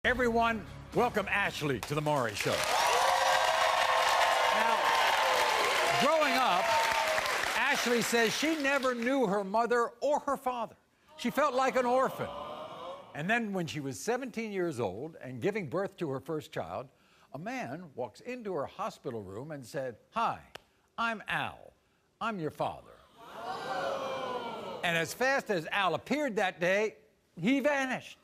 Everyone, welcome Ashley to the Maury Show. Now, growing up, Ashley says she never knew her mother or her father. She felt like an orphan. And then when she was 17 years old and giving birth to her first child, a man walks into her hospital room and said, "Hi, I'm Al. I'm your father." And as fast as Al appeared that day, he vanished.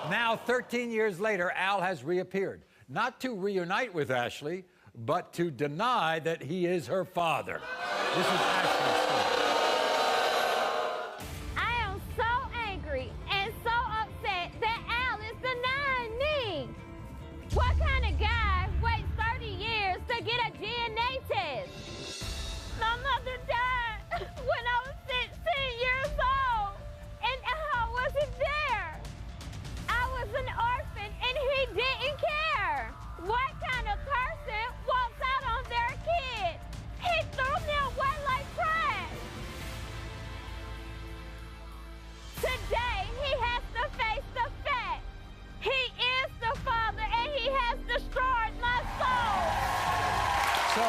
Now, 13 years later, Al has reappeared, not to reunite with Ashley, but to deny that he is her father. This is Ashley's story. I am so angry and so upset that Al is denying me. What kind of guy waits 30 years to get a DNA test? My mother died when I was 16 years old, and Al wasn't there. I was an orphan, and he didn't care. What kind of person walks out on their kid? He threw me away like trash. Today, he has to face the fact. He is the father, and he has destroyed my soul. So,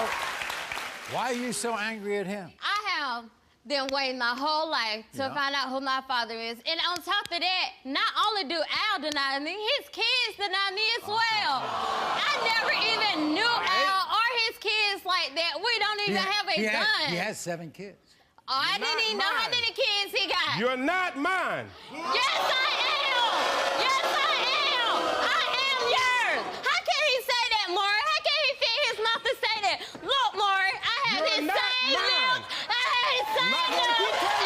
why are you so angry at him? I have been waiting my whole life to find out who my father is. And on top of that, not only do Al deny me, his kids deny me as well. I never even knew Al or his kids like that. We don't even have a gun. He has 7 kids. Oh, I didn't even know how many kids he got. You're not mine. Yes, I am. Yes, I am. I am yours. How can he say that, Maury? How can he fit his mouth to say that? Look, Maury, I have his same lips. I have his same lips. Look at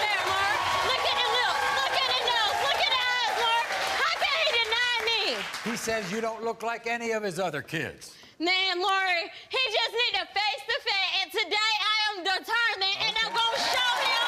that, Maury. Look at the lips. Look at the nose. Look at the eyes, Maury. How can he deny me? He says you don't look like any of his other kids. Man, Maury, he just need to face the fact, and today I am determined, and I'm going to show him,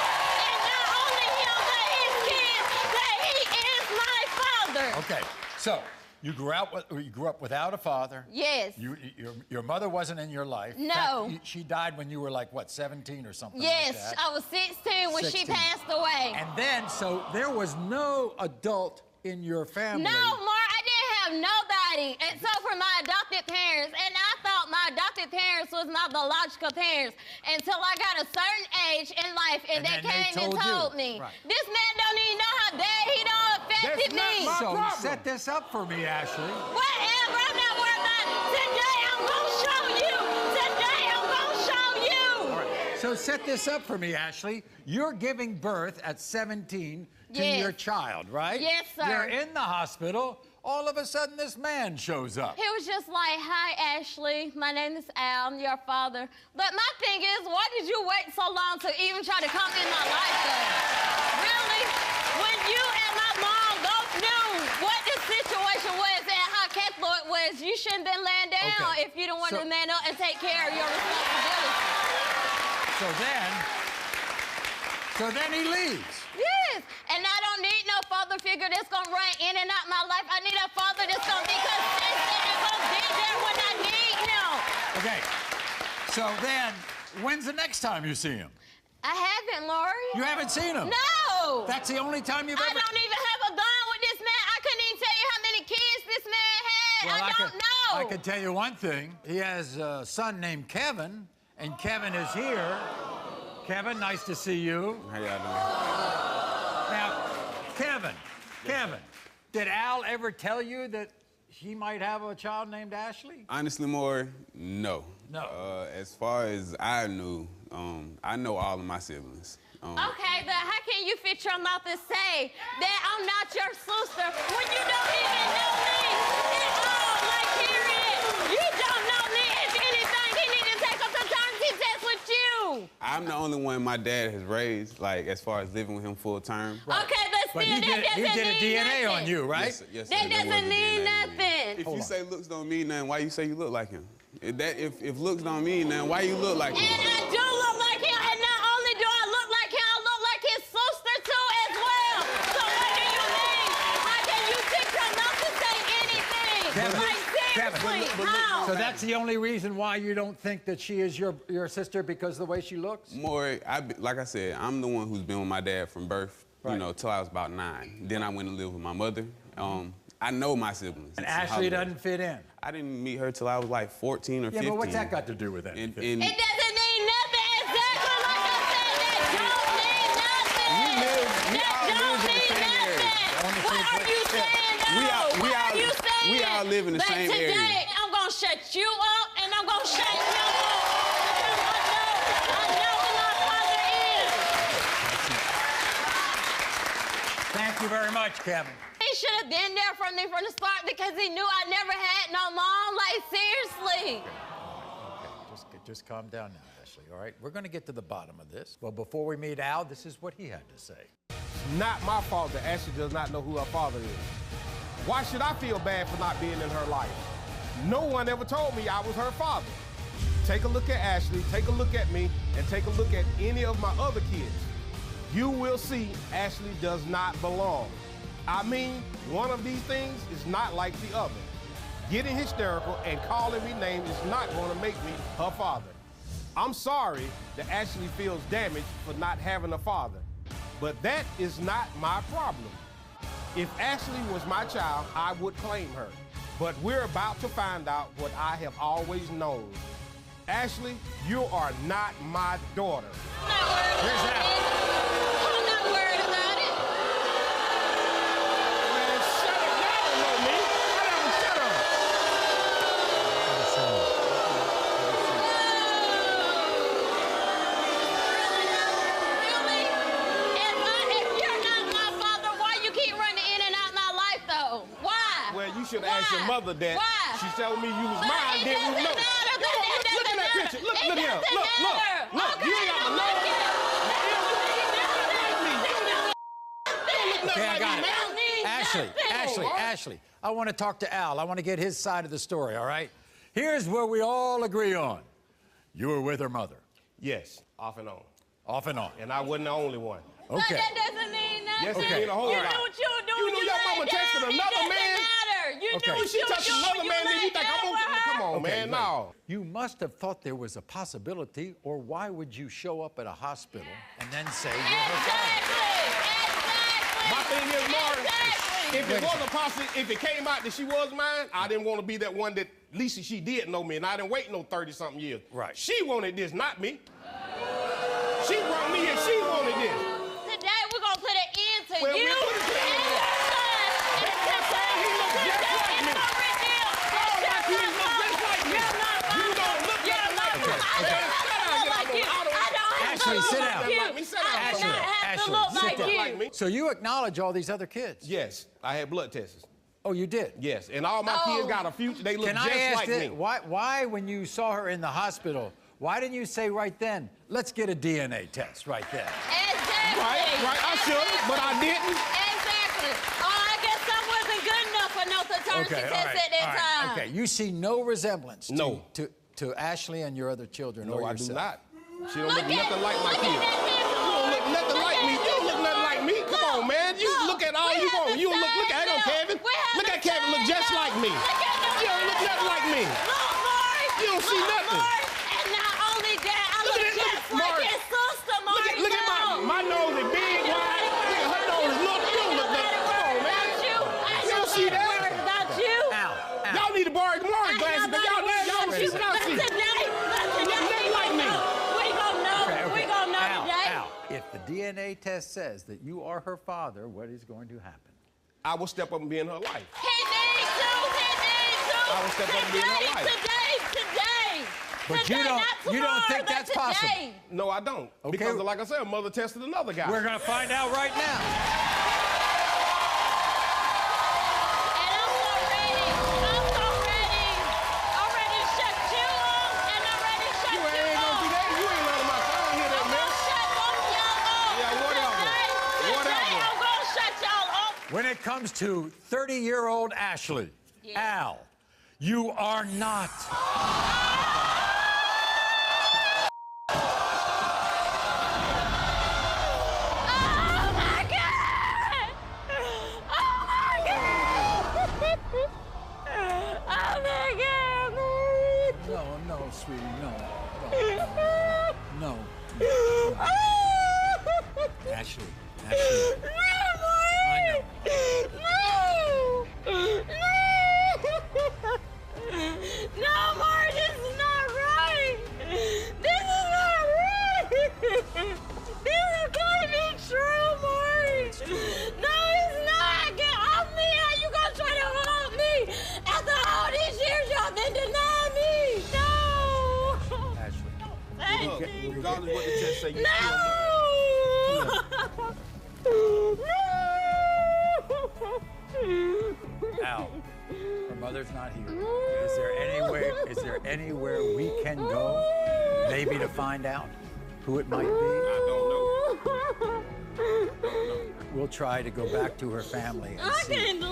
and not only him, but his kids, that he is my father. Okay, so you grew up without a father. Yes. Your mother wasn't in your life. No. In fact, she died when you were like, what, 17 or something Yes, like that? I was 16 when 16. she passed away. And then, so there was no adult in your family. No, Mark, I didn't have nobody except for my adopted parents. And I thought my adopted parents was my biological parents until I got a certain age in life and they came and told me. Right. This man don't even know how bad he done affected me. So set this up for me, Ashley. Whatever, I'm not worried about it. Today I'm gonna show you. Today I'm gonna show you. All right. So set this up for me, Ashley. You're giving birth at 17 to your child, right? Yes, sir. You're in the hospital. All of a sudden, this man shows up. He was just like, "Hi, Ashley. My name is Al. I'm your father." But my thing is, why did you wait so long to even try to come in my life, though? Really? When you and my mom both knew what the situation was and how capable it was, you shouldn't have been laying down if you don't want to man up and take care of your responsibility. So then he leaves. Yes, and I don't need no father figure that's gonna run in and out my life. I need a father that's gonna be consistent and gonna be there when I need him. Okay, so then, when's the next time you see him? I haven't, Maury. You haven't seen him? No. That's the only time you've ever... I don't even have a gun with this man. I couldn't even tell you how many kids this man had. Well, I don't know. I can tell you one thing. He has a son named Kevin, and Kevin is here. Kevin, nice to see you. How y'all doing? Now, Kevin, did Al ever tell you that he might have a child named Ashley? Honestly, Maury, no. No. As far as I knew, I know all of my siblings. Okay, but how can you fit your mouth and say that I'm not your sister when you don't even know me at all? Like, period. You don't know me. If anything, he need to take a paternity test with you. I'm the only one my dad has raised, like, as far as living with him full term. Right. Okay, but still, he did a DNA on you, right? Yes, sir. Yes, sir. That doesn't mean nothing. If you say looks don't mean nothing, why you say you look like him? If looks don't mean nothing, why you look like him? And I do look like him, and not only do I look like him, I look like his sister too as well. So what do you mean? How can you pick your mouth to say anything? Like, seriously, how? So that's the only reason why you don't think that she is your sister, because of the way she looks? Maury, like I said, I'm the one who's been with my dad from birth you know, till I was about 9. Then I went to live with my mother. I know my siblings. And Ashley doesn't fit in. I didn't meet her till I was like 14 or 15. Yeah, but what's that got to do with anything? It doesn't mean nothing. Exactly like I said, that don't mean nothing. We all live in the same area. What are you saying, though? We all live in the same area. But today, I'm going to shut you up, and I'm going to shut him up. I know who my father is. Thank you very much, Kevin. He should have been there from the start because he knew I never had no mom. Like, seriously. Okay, just calm down now, Ashley, all right? We're going to get to the bottom of this. Well, before we meet Al, this is what he had to say. Not my fault that Ashley does not know who her father is. Why should I feel bad for not being in her life? No one ever told me I was her father. Take a look at Ashley, take a look at me, and take a look at any of my other kids. You will see Ashley does not belong. I mean, one of these things is not like the other. Getting hysterical and calling me names is not going to make me her father. I'm sorry that Ashley feels damaged for not having a father, but that is not my problem. If Ashley was my child, I would claim her. But we're about to find out what I have always known. Ashley, you are not my daughter. Here's Al. I'm not worried about it. Man, shut up. Y'all don't know me. Shut up. Really? If you're not my father, why you keep running in and out my life, though? Why? Well, you should have asked your mother that. Why? She told me you was But mine, it then we doesn't know. matter. Look at that picture. Look here. Look. Okay, You ain't got to know. Okay, I got it. Ashley, Ashley, I want to talk to Al. I want to get his side of the story, all right? Here's where we all agree on. You were with her mother. Yes, off and on. Off and on. And I wasn't the only one. But Okay. that doesn't mean nothing. Yes, it Okay. mean a whole You lot. knew what you were doing. You knew your mama texted another man. It doesn't matter. You Okay. knew When she touched another man, then you think I'm gonna come on, Okay, man. wait. No. You must have thought there was a possibility, or why would you show up at a hospital and then say you're her father? My thing is, Maury, Exactly. if it was a possibility, if it came out that she was mine, I didn't want to be that one that at least she did know me, and I didn't wait no 30-something years. Right. She wanted this, not me. She brought me and she wanted this. Today we're gonna put an end to Well, you we'll put it to and an your end. son. That's what I'm saying. He looks just like me. All my kids look just like me. You don't look nothing like me. Man, Ashley, sit down. Sit down. Like me. So you acknowledge all these other kids? Yes, I had blood tests. Oh, you did? Yes, and all my kids got a future. They look Can just I ask like this? me. Why, when you saw her in the hospital, why didn't you say right then, let's get a DNA test right then? Exactly. Right. I should have, but I didn't. Exactly. Oh, I guess I wasn't good enough for no paternity test at that time. Okay, you see no resemblance No. to Ashley and your other children No, or I yourself? do not. She don't look nothing like my look kids. at that You don't look nothing like me. You don't look nothing like me. Come on, man. You look at all you want. You don't look at Kevin. Look at Kevin. Look just like me. You don't look nothing like me. Look, Maury. You don't see nothing. And not only that, I Look look at- look just at like Maury. his sister, Maury. Look at my nose is big, wide. Look at her nose is little. You don't look nothing. Come on, man. You don't see that? About you. Al. Y'all need to borrow Maury glasses, but y'all don't see what I see. Nothing like me. We gonna know today. Al, if the DNA test says that you are her father, what is going to happen? I will step up and be in her life. He needs to. I will step up and be in her life. Today. But Today, you not don't tomorrow, think but that's today. possible? No, I don't. Okay. Because, like I said, mother tested another guy. We're going to find out right now. And I'm so ready. I'm ready to shut you up, and I'm ready to shut You you ain't gonna up. do that. You ain't learning my son. Hear that, I'm man? gonna shut both of y'all up. Yeah, whatever. Today, I'm gonna shut y'all up. When it comes to 30-year-old Ashley, Al, you are not. Oh my God! Oh my God! Oh my God, Maury! No, sweetie, no. No. Oh! Ashley. No! say you Al, her mother's not here. Is there anywhere we can go, maybe to find out who it might be? I don't know. We'll try to go back to her family and I see. can't do